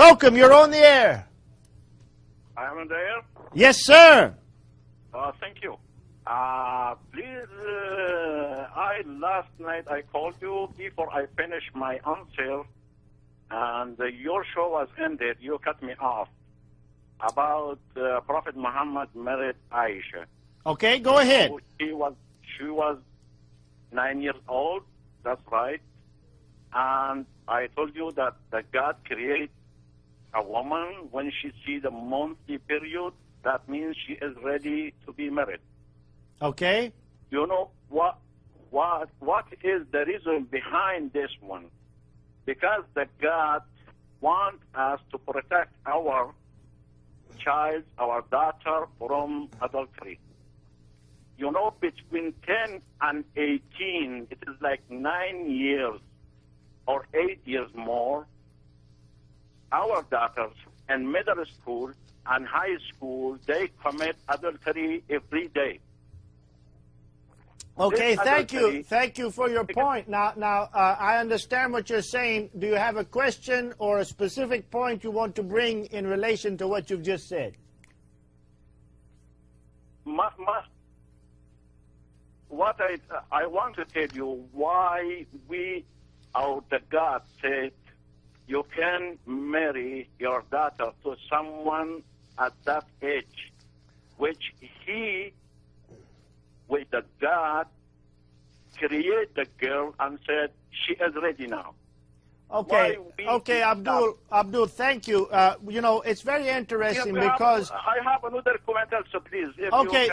Welcome. You're on the air. I am on the air? Yes, sir. Thank you. Please, last night I called you before I finished my answer, and your show was ended. You cut me off about Prophet Muhammad married Aisha. Okay, go ahead. She was 9 years old. That's right. And I told you that God created a woman when she sees the monthly period. That means she is ready to be married. Okay. You know what is the reason behind this one? Because the God wants us to protect our child, our daughter, from adultery. You know, between 10 and 18, it is like 9 years or 8 years more. Our daughters in middle school and high school, they commit adultery every day. Okay, thank you. Thank you for your point. Now, I understand what you're saying. Do you have a question or a specific point you want to bring in relation to what you've just said? What I want to tell you why the God said you can marry your daughter to someone at that age, which with the God, create the girl and said, she is ready now. Okay, okay, Abdul, thank you. You know, it's very interesting because... I have another comment also, please. Okay,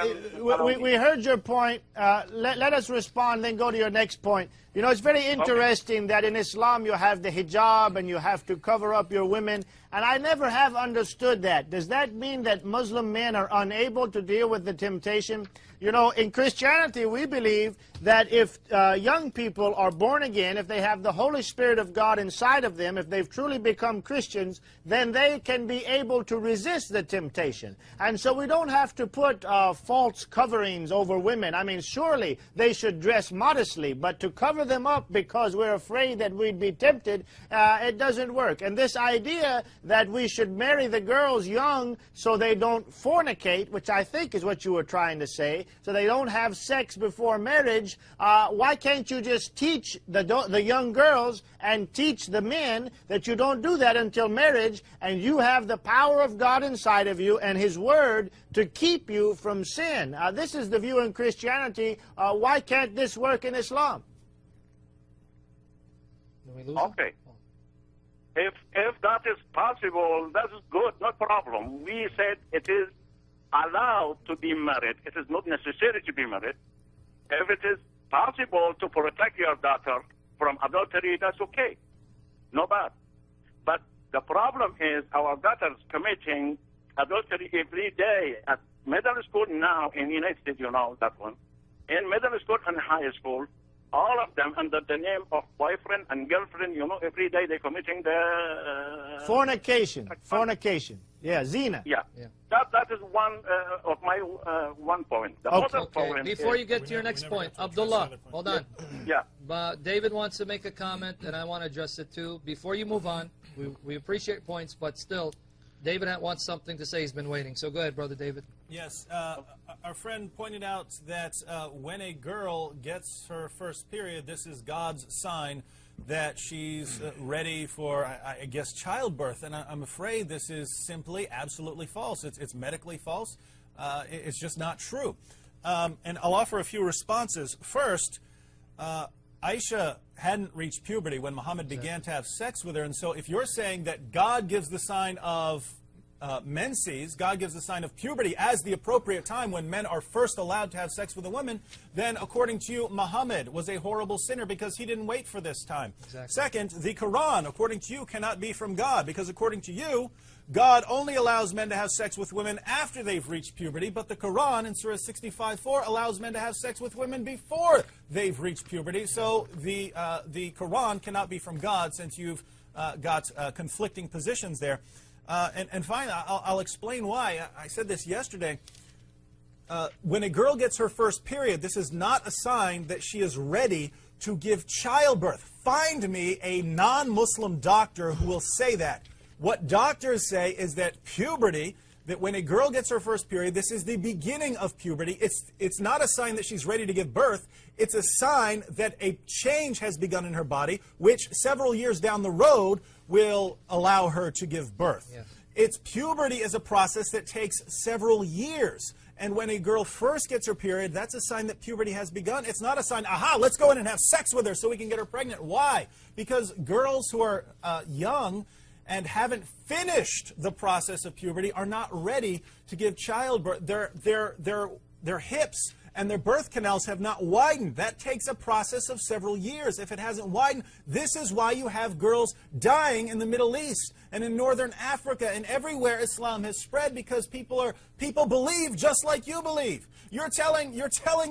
we heard your point. Let us respond, then go to your next point. You know, it's very interesting that in Islam you have the hijab and you have to cover up your women, and I never have understood that. Does that mean that Muslim men are unable to deal with the temptation? You know, in Christianity we believe that if young people are born again, if they have the Holy Spirit of God inside of them, if they've truly become Christians, then they can be able to resist the temptation. And so we don't have to put false coverings over women. I mean, surely they should dress modestly, but to cover them up because we're afraid that we'd be tempted, it doesn't work. And this idea that we should marry the girls young so they don't fornicate, which I think is what you were trying to say, so they don't have sex before marriage, why can't you just teach the young girls and teach the men that you don't do that until marriage, and you have the power of God inside of you and His Word to keep you from sin? This is the view in Christianity. Why can't this work in Islam? Okay. If that is possible, that is good, no problem. We said it is allowed to be married. It is not necessary to be married. If it is possible to protect your daughter from adultery, that's okay. No bad. But the problem is our daughters committing adultery every day at middle school now in the United States, you know that one. In middle school and high school, all of them under the name of boyfriend and girlfriend, you know, every day they're committing the... fornication. Fornication. Yeah, zina. Yeah. That is one of my one point. The other point before you get to your next point, Abdullah, hold on. Yeah. David wants to make a comment, and I want to address it too. Before you move on, we appreciate points, but still, David wants something to say. He's been waiting. So go ahead, Brother David. Yes. Our friend pointed out that when a girl gets her first period, this is God's sign that she's ready for, I guess, childbirth. And I'm afraid this is simply absolutely false. It's medically false. It's just not true. And I'll offer a few responses. First, Aisha hadn't reached puberty when Muhammad began to have sex with her. And so if you're saying that God gives the sign of menses, God gives the sign of puberty as the appropriate time when men are first allowed to have sex with a woman, then according to you, Muhammad was a horrible sinner because he didn't wait for this time. Exactly. Second, the Quran, according to you, cannot be from God because according to you, God only allows men to have sex with women after they've reached puberty, but the Quran in Surah 65:4 allows men to have sex with women before they've reached puberty. So the Quran cannot be from God since you've got conflicting positions there. And finally, I'll explain why. I said this yesterday. When a girl gets her first period, this is not a sign that she is ready to give childbirth. Find me a non-Muslim doctor who will say that. What doctors say is that puberty, that when a girl gets her first period, this is the beginning of puberty. It's not a sign that she's ready to give birth. It's a sign that a change has begun in her body, which several years down the road will allow her to give birth. Yeah. It's puberty is a process that takes several years. And when a girl first gets her period, that's a sign that puberty has begun. It's not a sign, aha, let's go in and have sex with her so we can get her pregnant. Why? Because girls who are young and haven't finished the process of puberty are not ready to give childbirth. Their hips and their birth canals have not widened. That takes a process of several years. If it hasn't widened, this is why you have girls dying in the Middle East and in Northern Africa and everywhere Islam has spread, because people believe just like you believe. You're telling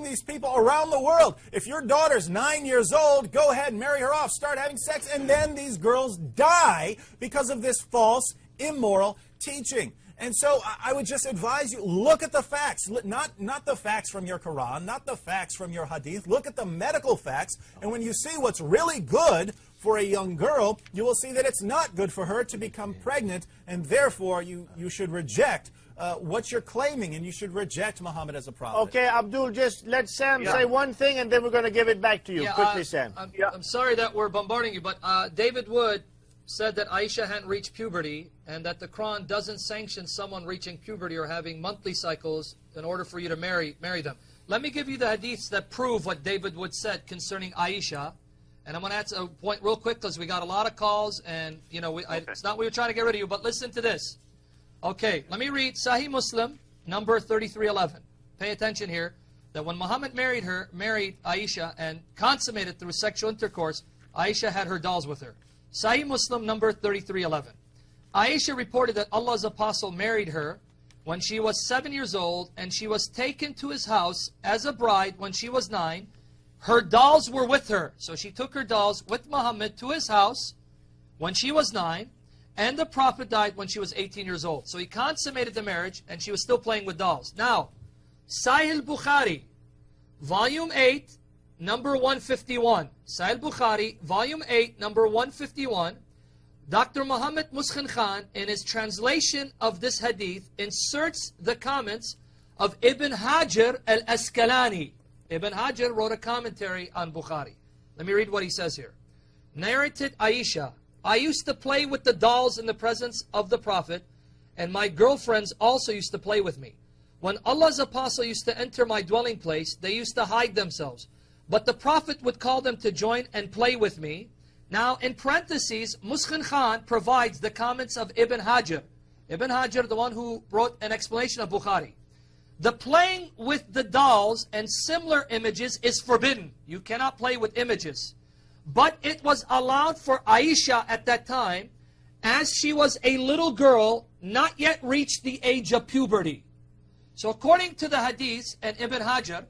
these people around the world, if your daughter's 9 years old, go ahead and marry her off, start having sex, and then these girls die because of this false, immoral teaching. And so I would just advise you, look at the facts, not the facts from your Quran, not the facts from your Hadith. Look at the medical facts, and when you see what's really good for a young girl, you will see that it's not good for her to become pregnant, and therefore you should reject what you're claiming, and you should reject Muhammad as a prophet. Okay, Abdul, just let Sam say one thing, and then we're going to give it back to you. Quickly, Sam. I'm sorry that we're bombarding you, but David Wood said that Aisha hadn't reached puberty, and that the Quran doesn't sanction someone reaching puberty or having monthly cycles in order for you to marry them. Let me give you the hadiths that prove what David Wood said concerning Aisha. And I'm going to answer a point real quick because we got a lot of calls, and you know it's not we were trying to get rid of you, but listen to this. Okay, let me read Sahih Muslim, number 3311. Pay attention here, that when Muhammad married Aisha and consummated through sexual intercourse, Aisha had her dolls with her. Sahih Muslim, number 3311. Aisha reported that Allah's apostle married her when she was 7 years old, and she was taken to his house as a bride when she was 9. Her dolls were with her. So she took her dolls with Muhammad to his house when she was 9, and the Prophet died when she was 18 years old. So he consummated the marriage, and she was still playing with dolls. Now, Sahih Bukhari, volume 8, number 151. Sahih Bukhari, volume 8, number 151. Dr. Muhammad Muskhin Khan, in his translation of this hadith, inserts the comments of Ibn Hajar al-Asqalani. Ibn Hajar wrote a commentary on Bukhari. Let me read what he says here. Narrated Aisha, I used to play with the dolls in the presence of the Prophet, and my girlfriends also used to play with me. When Allah's apostle used to enter my dwelling place, they used to hide themselves. But the Prophet would call them to join and play with me. Now, in parentheses, Muskhin Khan provides the comments of Ibn Hajar. Ibn Hajar, the one who wrote an explanation of Bukhari. The playing with the dolls and similar images is forbidden. You cannot play with images. But it was allowed for Aisha at that time, as she was a little girl, not yet reached the age of puberty. So according to the hadith and Ibn Hajar,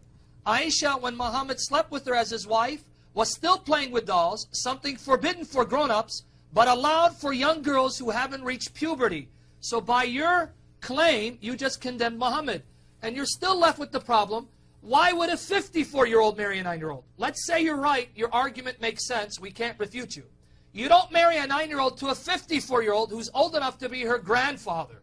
Aisha, when Muhammad slept with her as his wife, was still playing with dolls, something forbidden for grown-ups, but allowed for young girls who haven't reached puberty. So by your claim, you just condemned Muhammad. And you're still left with the problem, why would a 54-year-old marry a 9-year-old? Let's say you're right, your argument makes sense, we can't refute you. You don't marry a 9-year-old to a 54-year-old who's old enough to be her grandfather.